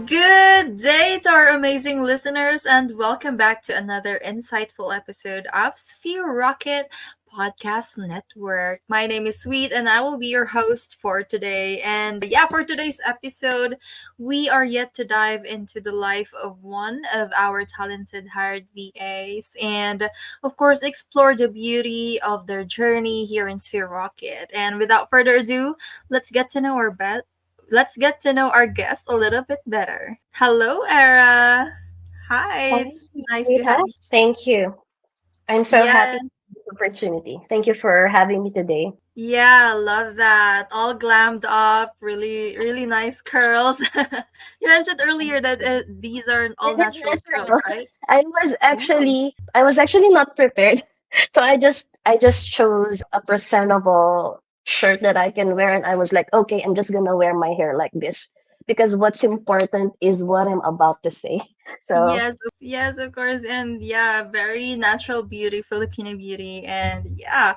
Good day to our amazing listeners, and welcome back to another insightful episode of Sphere Rocket Podcast Network. My name is Sweet, and I will be your host for today. And yeah, for today's episode, we are yet to dive into the life of one of our talented hired VAs, and of course, explore the beauty of their journey here in Sphere Rocket. And without further ado, let's get to know our let's get to know our guest a little bit better. Hello, Era. Hi, Hi, it's nice to have sweetheart. you. Thank you. I'm so Yeah, happy for this opportunity. Thank you for having me today. yeah, love that. All glammed up, really, really nice curls. You mentioned earlier that these are all It is natural curls, natural. right? Wow. I was actually not prepared. So I just chose a presentable shirt that I can wear and I was like, okay, I'm just gonna wear my hair like this because what's important is what I'm about to say. So Yes, of course, and yeah, very natural beauty, Filipino beauty, and yeah.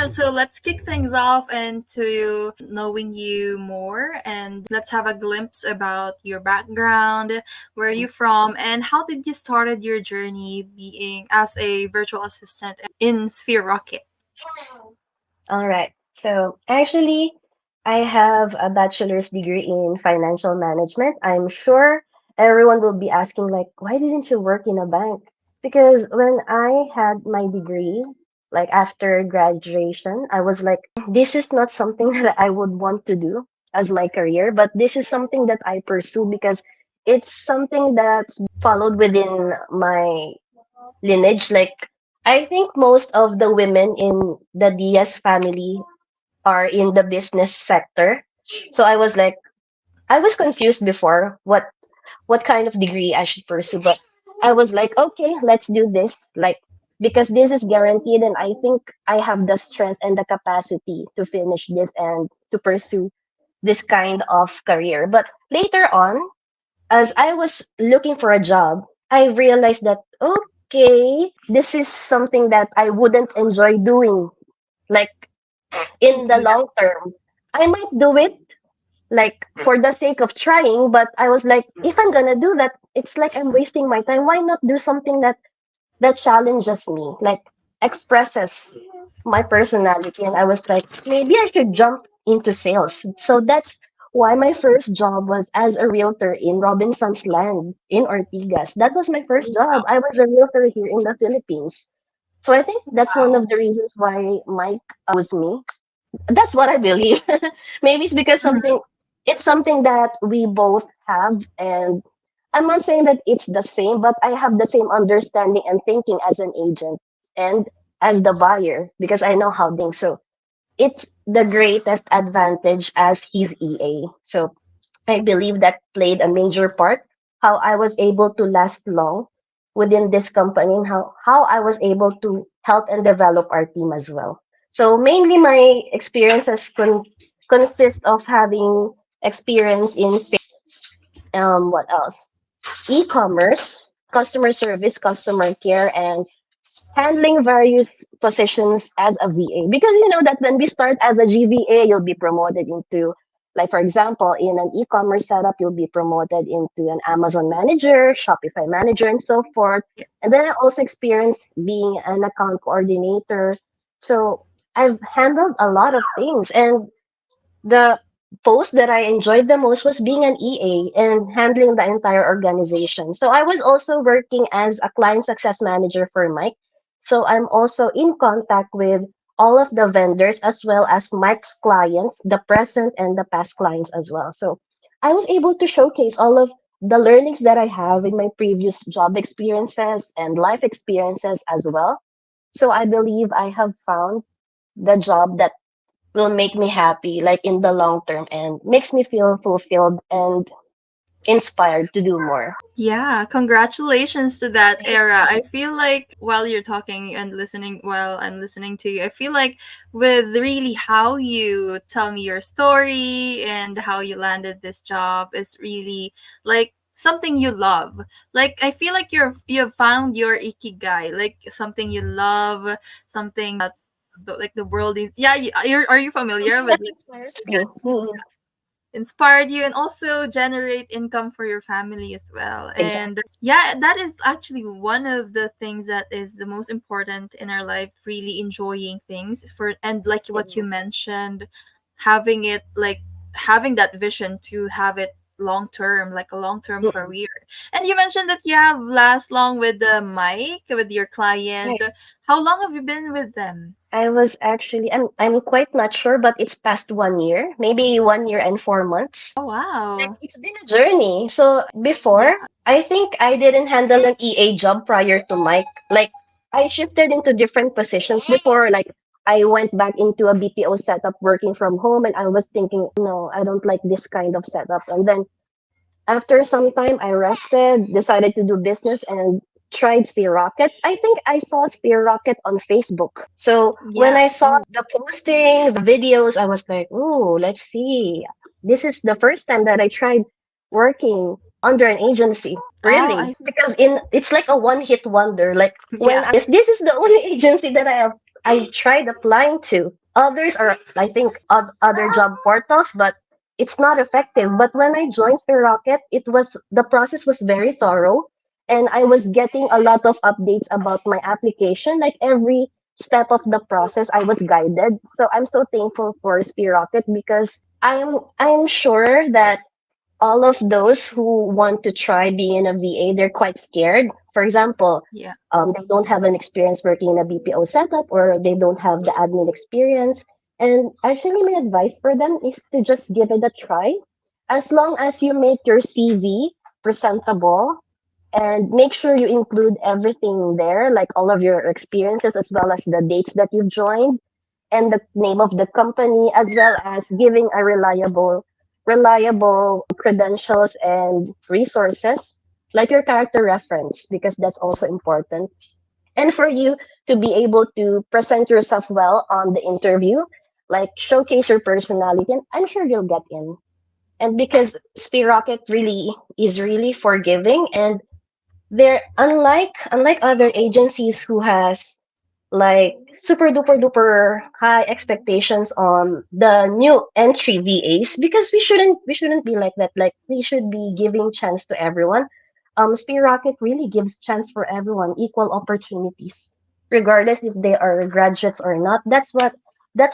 So let's kick things off into knowing you more, and let's have a glimpse about your background, where are you from, and how did you started your journey being as a virtual assistant in Sphere Rocket? all right. So actually, I have a bachelor's degree in financial management. I'm sure everyone will be asking, like, why didn't you work in a bank? Because when I had my degree, like after graduation, I was like, this is not something that I would want to do as my career, but this is something that I pursue because it's something that's followed within my lineage. Like, I think most of the women in the Diaz family are in the business sector. So I was confused before what kind of degree I should pursue, but I was like, okay, let's do this. Like, because this is guaranteed, and I think I have the strength and the capacity to finish this and to pursue this kind of career. But later on, as I was looking for a job, I realized that, okay, this is something that I wouldn't enjoy doing. Like, in the Yeah, long term, I might do it like for the sake of trying, but I was like, if I'm gonna do that, it's like I'm wasting my time. Why not do something that challenges me, like expresses my personality? And I was like, maybe I should jump into sales. So that's why my first job was as a realtor in Robinson's Land in Ortigas. That was my first job. I was a realtor here in the Philippines. So I think that's one wow. of the reasons why Mike chose me. That's what I believe. Maybe it's because it's something that we both have, and I'm not saying that it's the same, but I have the same understanding and thinking as an agent and as the buyer because I know how things. So it's the greatest advantage as his EA. So I believe that played a major part how I was able to last long within this company and how I was able to help and develop our team as well. So mainly my experiences consist of having experience in what else? E-commerce, customer service, customer care, and handling various positions as a VA. Because you know that when we start as a GVA, you'll be promoted into, like for example, in an e-commerce setup, you'll be promoted into an Amazon manager, Shopify manager, and so forth. And then I also experienced being an account coordinator. So I've handled a lot of things. And the post that I enjoyed the most was being an EA and handling the entire organization. So I was also working as a client success manager for Mike. So I'm also in contact with all of the vendors as well as Mike's clients, the present and the past clients as well. So I was able to showcase all of the learnings that I have in my previous job experiences and life experiences as well. So I believe I have found the job that will make me happy, like in the long term, and makes me feel fulfilled and inspired to do more. Yeah, congratulations to that Thank era. you. I feel like while you're talking and listening, while I'm listening to you, I feel like with really how you tell me your story and how you landed this job is really like something you love. Like I feel like you've found your ikigai, like something you love, something that like the world is. Yeah, are you familiar Something with that inspires me. Mhm. inspired you and also generate income for your family as well. And Exactly. yeah, that is actually one of the things that is the most important in our life, really enjoying things for, and like what you Mhm. mentioned, having it like having that vision to have it long term, like a long term Mm-mm. career. And you mentioned that you have last long with the mic with your client. Right. How long have you been with them? I was actually I'm quite not sure, but it's past 1 year, maybe 1 year and 4 months. Oh Like wow. it's been a journey. So Yeah. before, I think I didn't handle an EA job prior to Mike. Like I shifted into different positions before. Like I went back into a BPO setup working from home, and I was thinking, no, I don't like this kind of setup. And then after some time, I rested, decided to do business, and tried Spear Rocket. I think I saw Spear Rocket on Facebook. So when Yeah. I saw Oh, the posting, the videos, I was like, "Ooh, let's see. This is the first time that I tried working under an agency. oh, Really? I Because in it's like a one-hit wonder. Like when yeah. this is the only agency that I tried applying to. Others are, I think, other job portals, but it's not effective. But when I joined Rocket, the process was very thorough, and I was getting a lot of updates about my application. Like every step of the process, I was guided. So I'm so thankful for Rocket because I'm sure that all of those who want to try being a VA, they're quite scared. For example, Yeah. they don't have an experience working in a BPO setup or they don't have the admin experience. And actually, my advice for them is to just give it a try. As long as you make your CV presentable and make sure you include everything there, like all of your experiences as well as the dates that you've joined and the name of the company, as well as giving a reliable credentials and resources, like your character reference, because that's also important. And for you to be able to present yourself well on the interview, like showcase your personality, and I'm sure you'll get in. And because Rocket really is really forgiving, and they're unlike other agencies who has like super duper duper high expectations on the new entry VAs, because we shouldn't be like that. Like we should be giving chance to everyone. Spear Rocket really gives chance for everyone, equal opportunities, regardless if they are graduates or not. That's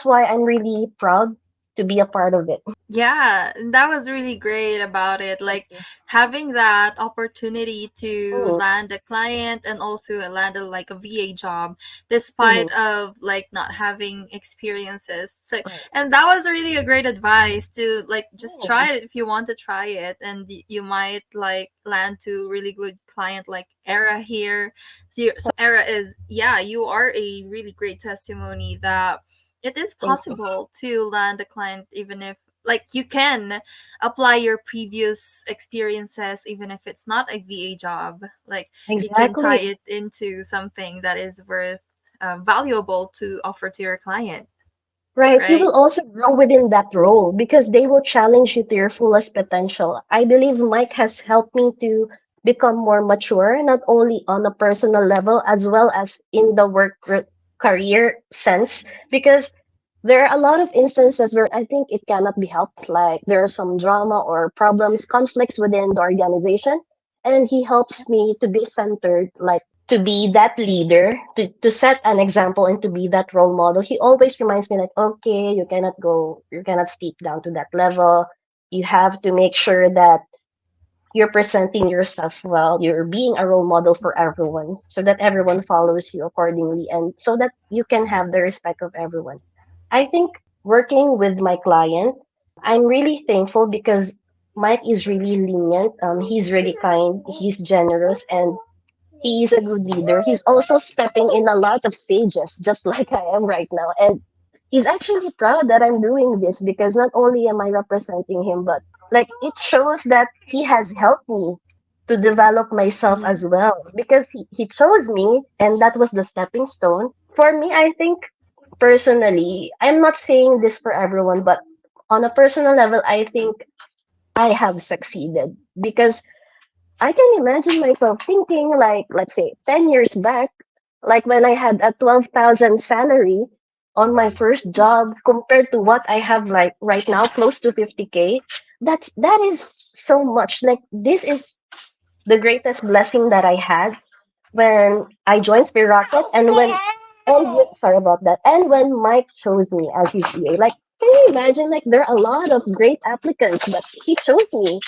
why I'm really proud to be a part of it. Yeah, and that was really great about it. Thank Like you. having that opportunity to Mm, land a client and also land a like a VA job despite mm, of like not having experiences. So right. and that was really a great advice to like just Mm, try it if you want to try it, and you might like land to really good client like Era here. So Era is, yeah, you are a really great testimony that it is thank you. possible to land a client even if like you can apply your previous experiences even if it's not a VA job. Like you can tie Exactly. it into something that is worth valuable to offer to your client, Right. You right? will also grow within that role because they will challenge you to your fullest potential. I believe Mike has helped me to become more mature, not only on a personal level, as well as in the career sense, because there are a lot of instances where I think it cannot be helped. Like there are some drama or problems, conflicts within the organization, and he helps me to be centered, like to be that leader, to set an example and to be that role model. He always reminds me like, okay, you cannot steep down to that level. You have to make sure that you're presenting yourself well, you're being a role model for everyone so that everyone follows you accordingly and so that you can have the respect of everyone. I think working with my client, I'm really thankful because Mike is really lenient. He's really kind, he's generous, and he's a good leader. He's also stepping in a lot of stages, just like I am right now. And he's actually proud that I'm doing this because not only am I representing him, but like it shows that he has helped me to develop myself Yeah. as well because he chose me and that was the stepping stone. For me, I think personally, I'm not saying this for everyone, but on a personal level, I think I have succeeded because I can imagine myself thinking like, let's say 10 years back, like when I had a 12,000 salary, on my first job compared to what I have like right now, close to 50K. That is so much. Like this is the greatest blessing that I had when I joined Spear Rocket sorry about that. And when Mike chose me as his EA, like can you imagine like there are a lot of great applicants, but he chose me.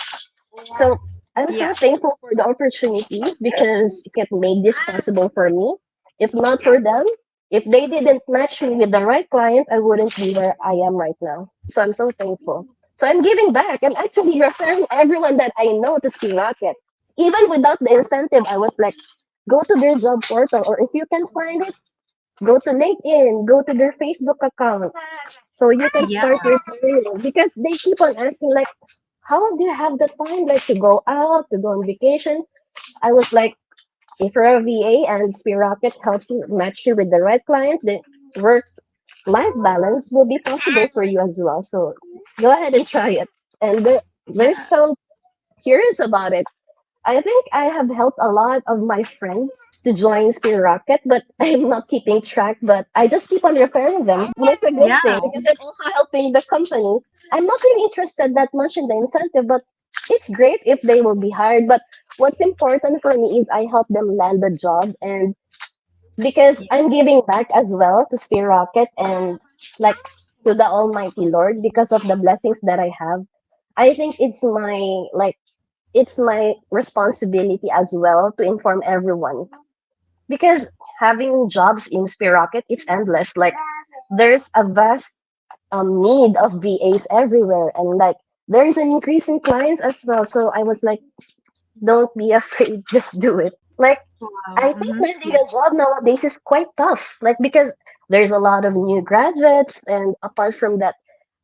So I'm Yeah. so thankful for the opportunity because it made this possible for me. If not for them, if they didn't match me with the right client, I wouldn't be where I am right now. So I'm so thankful. So I'm giving back. I'm actually referring everyone that I know to Ski Rocket. Even without the incentive, I was like, go to their job portal, or if you can find it, go to LinkedIn, go to their Facebook account, so you can Yeah. start your career. Because they keep on asking like, how do you have the time like to go out, to go on vacations? I was like, if you're a VA and Spirocket helps you match you with the right client, the work life balance will be possible for you as well. So go ahead and try it. And they're Yeah. so curious about it. I think I have helped a lot of my friends to join Spear Rocket, but I'm not keeping track. But I just keep on referring them, and it's a good Yeah. thing because I'm also helping the company. I'm not really interested that much in the incentive, but it's great if they will be hired. But what's important for me is I help them land a job, and because Yeah. I'm giving back as well to Spear Rocket and like to the Almighty Lord because of the blessings that I have. I think it's my responsibility as well to inform everyone because having jobs in Spirocket it's endless. Like there's a vast need of VAs everywhere, and like there is an increase in clients as well. So I was like, don't be afraid, just do it. Like Wow. I think Mm-hmm. landing Yeah. a job nowadays is quite tough. Like because there's a lot of new graduates, and apart from that,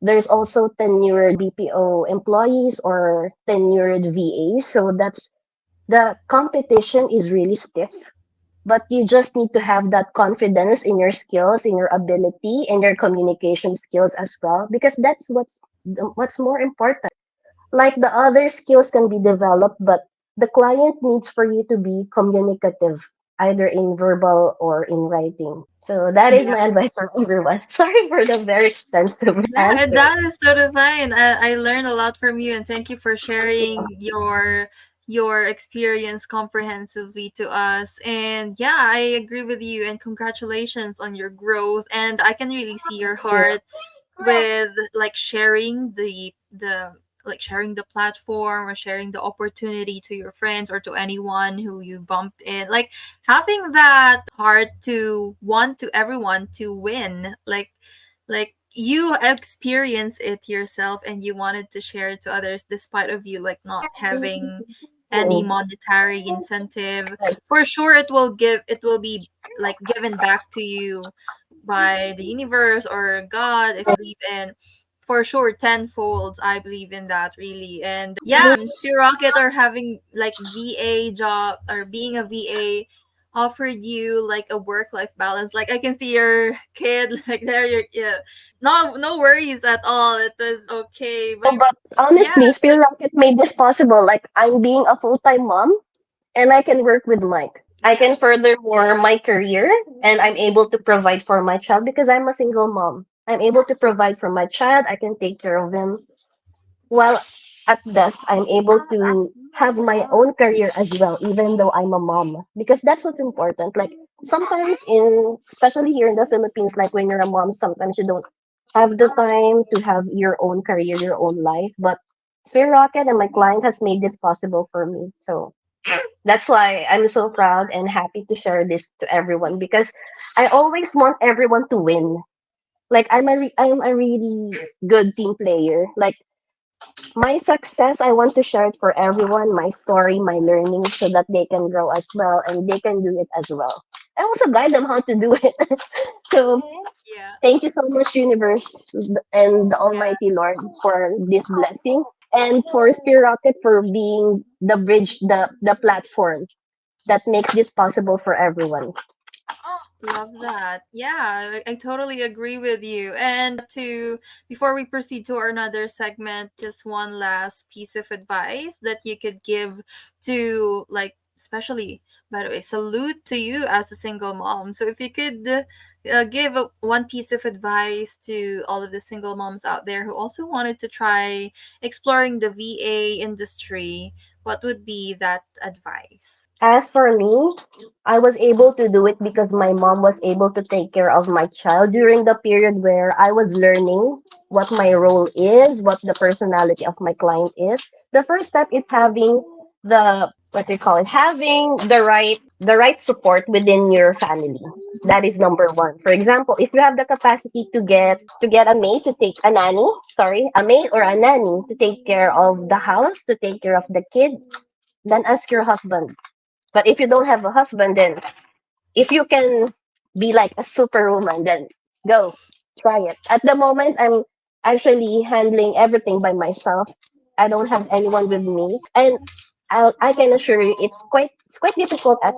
there's also tenured BPO employees or tenured VAs. So that's the competition is really stiff. But you just need to have that confidence in your skills, in your ability, and your communication skills as well, because that's what's more important. Like the other skills can be developed, but the client needs for you to be communicative, either in verbal or in writing. So that is Yeah. my advice for everyone. Sorry for the very extensive Yeah, and answer. that is totally fine. I learned a lot from you, and thank you for sharing your experience comprehensively to us. And yeah, I agree with you. And congratulations on your growth. And I can really see your Thank you. heart with like sharing the like sharing the platform or sharing the opportunity to your friends or to anyone who you bumped in, like having that heart to want to everyone to win, like you experience it yourself and you wanted to share it to others despite of you like not having any Mm, monetary incentive. right. For sure it will be like given back to you by the universe or God, if you believe in, for sure tenfold. I believe in that really. And yeah, Sphere Rocket or having like VA job or being a VA offered you like a work life balance. Like I can see your kid like there, you're yeah. No worries at all. It was okay. But No, but yeah, honestly, Spear Rocket made this possible. Like I'm being a full-time mom, and I can work with Mike. I yeah. can further more my career, and I'm able to provide for my child because I'm a single mom. I'm able to provide for my child. I can take care of him. While at best, I'm able to have my own career as well, even though I'm a mom, because that's what's important. Like sometimes especially here in the Philippines, like when you're a mom, sometimes you don't have the time to have your own career, your own life. But Sphere Rocket and my client has made this possible for me. So that's why I'm so proud and happy to share this to everyone because I always want everyone to win. Like I'm a really good team player. Like my success, I want to share it for everyone, my story, my learning, so that they can grow as well and they can do it as well. I also guide them how to do it. So Yeah. thank you so much, universe and the Yeah. Almighty Lord, for this blessing, and for Spear Rocket for being the bridge, the platform that makes this possible for everyone. Love that. Yeah, I totally agree with you. And to before we proceed to our another segment, just one last piece of advice that you could give to like especially, by the way, salute to you as a single mom. So if you could give one piece of advice to all of the single moms out there who also wanted to try exploring the VA industry, what would be that advice? As for me, I was able to do it because my mom was able to take care of my child during the period where I was learning what my role is, what the personality of my client is. The first step is having the what do you call it? Having the right support within your family. That is number one. For example, if you have the capacity to get a maid to take a nanny, sorry, a maid or a nanny to take care of the house, to take care of the kid, then ask your husband. But if you don't have a husband, then if you can be like a superwoman, then go try it. At the moment, I'm actually handling everything by myself. I don't have anyone with me, and I can assure you, it's quite difficult at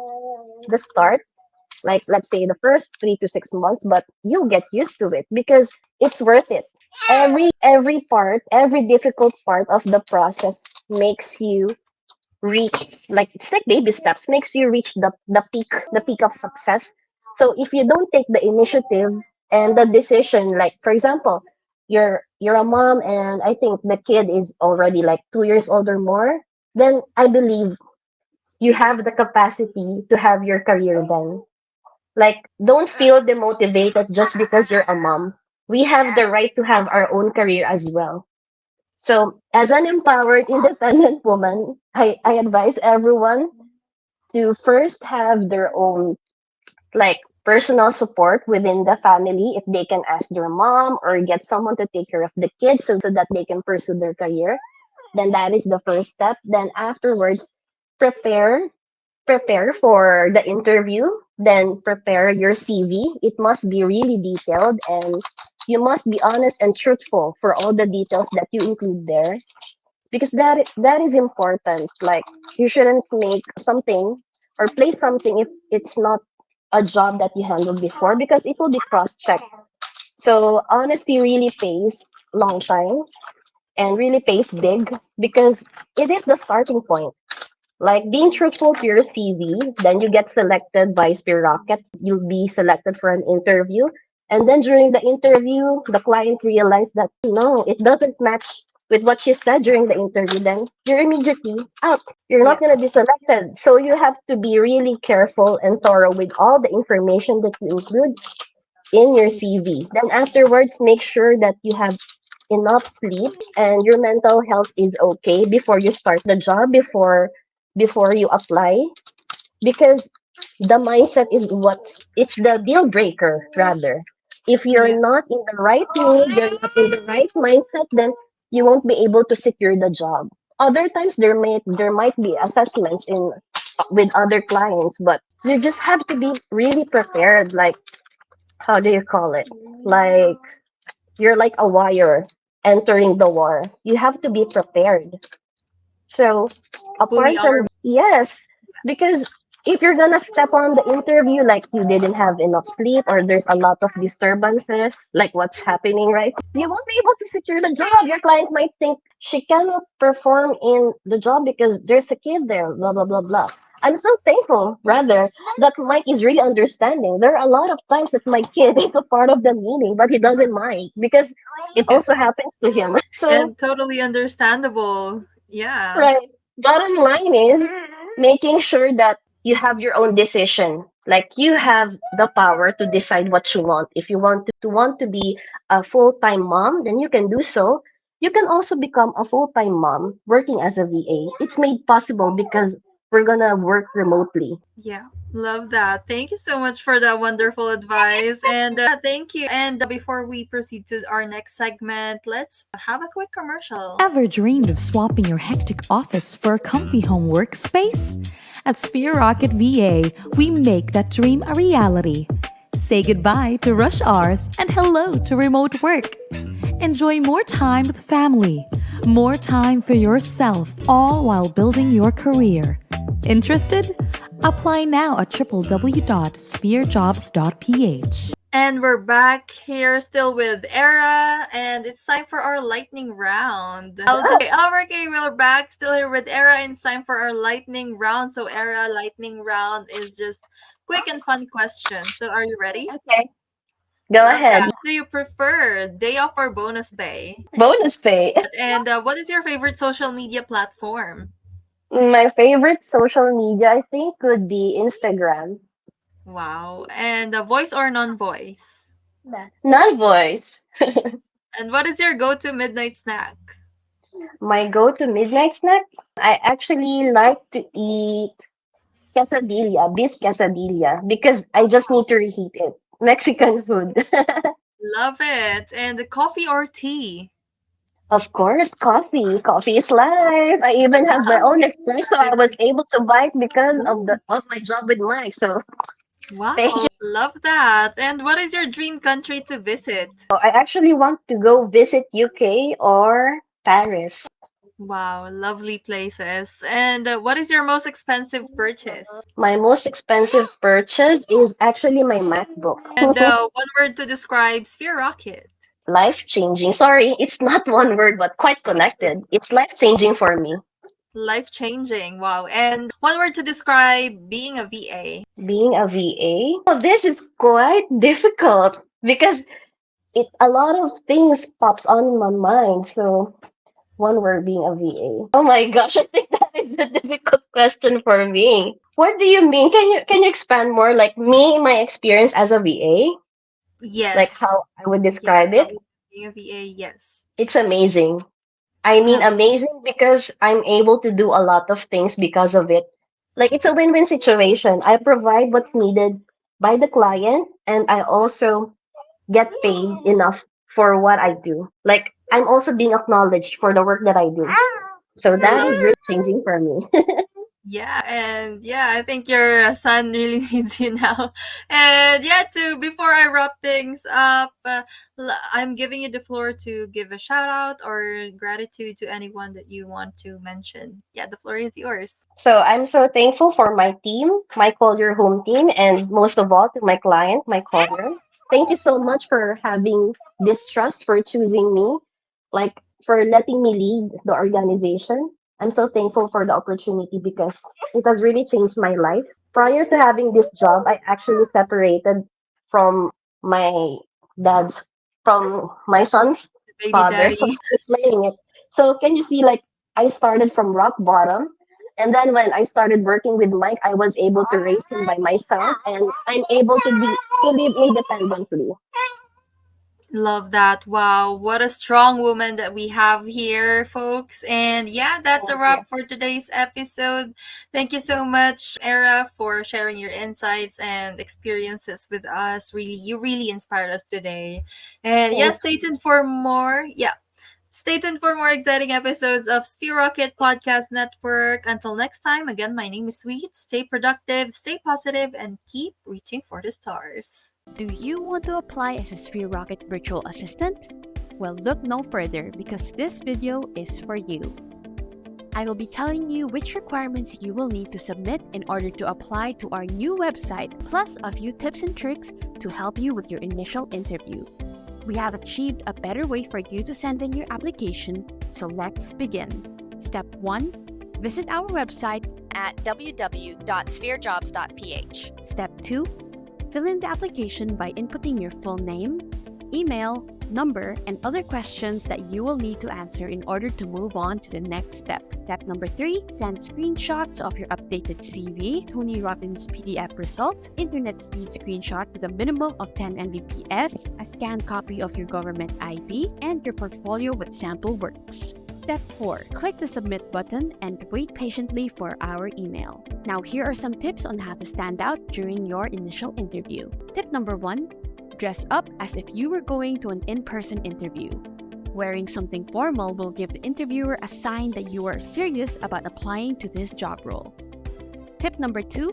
the start. Like let's say the first 3 to 6 months, but you'll get used to it because it's worth it. Every difficult part of the process makes you reach, like it's like baby steps, makes you reach the peak of success. So if you don't take the initiative and the decision, like for example, you're a mom and I think the kid is already like 2 years old or more, then I believe you have the capacity to have your career then. Like don't feel demotivated just because you're a mom. We have the right to have our own career as well. So, as an empowered, independent woman, I advise everyone to first have their own, like, personal support within the family. If they can ask their mom or get someone to take care of the kids so that they can pursue their career, then that is the first step. Then afterwards, prepare prepare for the interview, then prepare your CV. It must be really detailed and you must be honest and truthful for all the details that you include there because that is important. Like you shouldn't make something or play something if it's not a job that you handled before because it will be cross-checked. So honesty really pays long time and really pays big because it is the starting point. Like being truthful to your CV, then you get selected by Spear Rocket. You'll be selected for an interview. And then during the interview, the client realized that no, it doesn't match with what she said during the interview. Then you're immediately out. You're Yeah. not going to be selected. So you have to be really careful and thorough with all the information that you include in your Yeah. CV. Then afterwards, make sure that you have enough sleep and your mental health is okay before you start the job, before you apply, because the mindset is what it's the deal breaker rather. If you're Yeah. not in the right mood, you're not in the right mindset, then you won't be able to secure the job. Other times there might be assessments in with other clients, but you just have to be really prepared. Like how do you call it? Like you're like a wire entering the war. You have to be prepared. So Fully apart from armed. yes, because if you're gonna step on the interview like you didn't have enough sleep or there's a lot of disturbances like what's happening right now, you won't be able to secure the job. Your client might think she cannot perform in the job because there's a kid there, blah blah blah blah. I'm so thankful rather that Mike is really understanding. There are a lot of times that my kid is a part of the meeting, but he doesn't mind because it Yeah. also happens to him. So And totally understandable. Yeah. right. Bottom line is making sure that you have your own decision. Like you have the power to decide what you want. If you want to be a full-time mom, then you can do so. You can also become a full-time mom working as a VA. It's made possible because we're gonna work remotely. Yeah, love that. Thank you so much for that wonderful advice. And thank you. And before we proceed to our next segment, let's have a quick commercial. Ever dreamed of swapping your hectic office for a comfy home workspace? At Sphere Rocket VA, we make that dream a reality. Say goodbye to rush hours and hello to remote work. Enjoy more time with family, more time for yourself, all while building your career. Interested? Apply now at www.spherejobs.ph. And we're back here still with Era, and it's time for our lightning round. I'll just say, oh, okay, we're back still here with Era, and it's time for our lightning round. So, Era, lightning round is just quick and fun questions. So, are you ready? Okay, go Love ahead. that. Do you prefer day off or bonus pay? Bonus pay. And what is your favorite social media platform? My favorite social media, I think, would be Instagram. Wow. And voice or non voice? Non-voice. And what is your go to midnight snack? My go-to midnight snack, I actually like to eat quesadilla, beef quesadilla, because I just need to reheat it. Mexican food. Love it. And coffee or tea? Of course, coffee. Coffee is life. I even have my own espresso. I was able to buy it because of my job with Mike. So Wow, thank you. love that. And what is your dream country to visit? I actually want to go visit UK or Paris. Wow, lovely places. And what is your most expensive purchase? My most expensive purchase is actually my MacBook. And one word to describe Sphere Rocket. Life changing. Sorry, it's not one word, but quite connected. It's life changing for me. Life changing. Wow. And one word to describe being a VA. Being a VA, this is quite difficult because it a lot of things pops on my mind. So one word, being a VA. Oh my gosh, I think that is a difficult question for me. What do you mean? Can you expand more? Like me, my experience as a VA, like Yes. how I would Yeah, describe how it. is being a VA? Yes. It's amazing. I mean, Oh, amazing because I'm able to do a lot of things because of it. Like, it's a win win situation. I provide what's needed by the client, and I also get paid enough for what I do. Like, I'm also being acknowledged for the work that I do. So that love. is really changing for me. Yeah, and yeah, I think your son really needs you now. And yeah, to before I wrap things up, I'm giving you the floor to give a shout out or gratitude to anyone that you want to mention. Yeah, the floor is yours. So I'm so thankful for my team, my Call Your Home team, and most of all to my client, my caller. Thank you so much for having this trust, for choosing me, like for letting me lead the organization. I'm so thankful for the opportunity because it has really changed my life. Prior to having this job, I actually separated from my dad's, from my son's Baby father. So daddy. explaining it. So can you see, like, I started from rock bottom, and then when I started working with Mike, I was able to raise him by myself, and I'm able to live independently. Love that. Wow, what a strong woman that we have here, folks. And yeah, that's a Thank you. wrap for today's episode. Thank you so much, Era, for sharing your insights and experiences with us. Really, you really inspired us today. And yeah, Thank stay tuned for more. Yeah, stay tuned for more exciting episodes of Sphere Rocket Podcast Network. Until next time, again, my name is Sweet. Stay productive, stay positive, and keep reaching for the stars. Do you want to apply as a Sphere Rocket virtual assistant? Well, look no further because this video is for you. I will be telling you which requirements you will need to submit in order to apply to our new website, plus a few tips and tricks to help you with your initial interview. We have achieved a better way for you to send in your application, so let's begin. Step 1. Visit our website at www.spherejobs.ph. Step 2. Fill in the application by inputting your full name, email, number, and other questions that you will need to answer in order to move on to the next step. Step number 3, send screenshots of your updated CV, Tony Robbins PDF result, internet speed screenshot with a minimum of 10 Mbps, a scanned copy of your government ID, and your portfolio with sample works. Step 4. Click the submit button and wait patiently for our email. Now here are some tips on how to stand out during your initial interview. Tip number 1. Dress up as if you were going to an in-person interview. Wearing something formal will give the interviewer a sign that you are serious about applying to this job role. Tip number 2.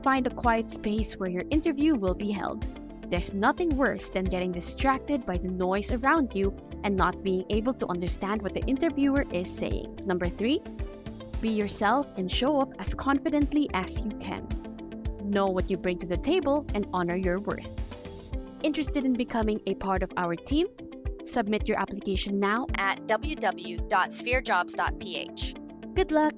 Find a quiet space where your interview will be held. There's nothing worse than getting distracted by the noise around you and not being able to understand what the interviewer is saying. Number 3, be yourself and show up as confidently as you can. Know what you bring to the table and honor your worth. Interested in becoming a part of our team? Submit your application now. at www.spherejobs.ph. Good luck!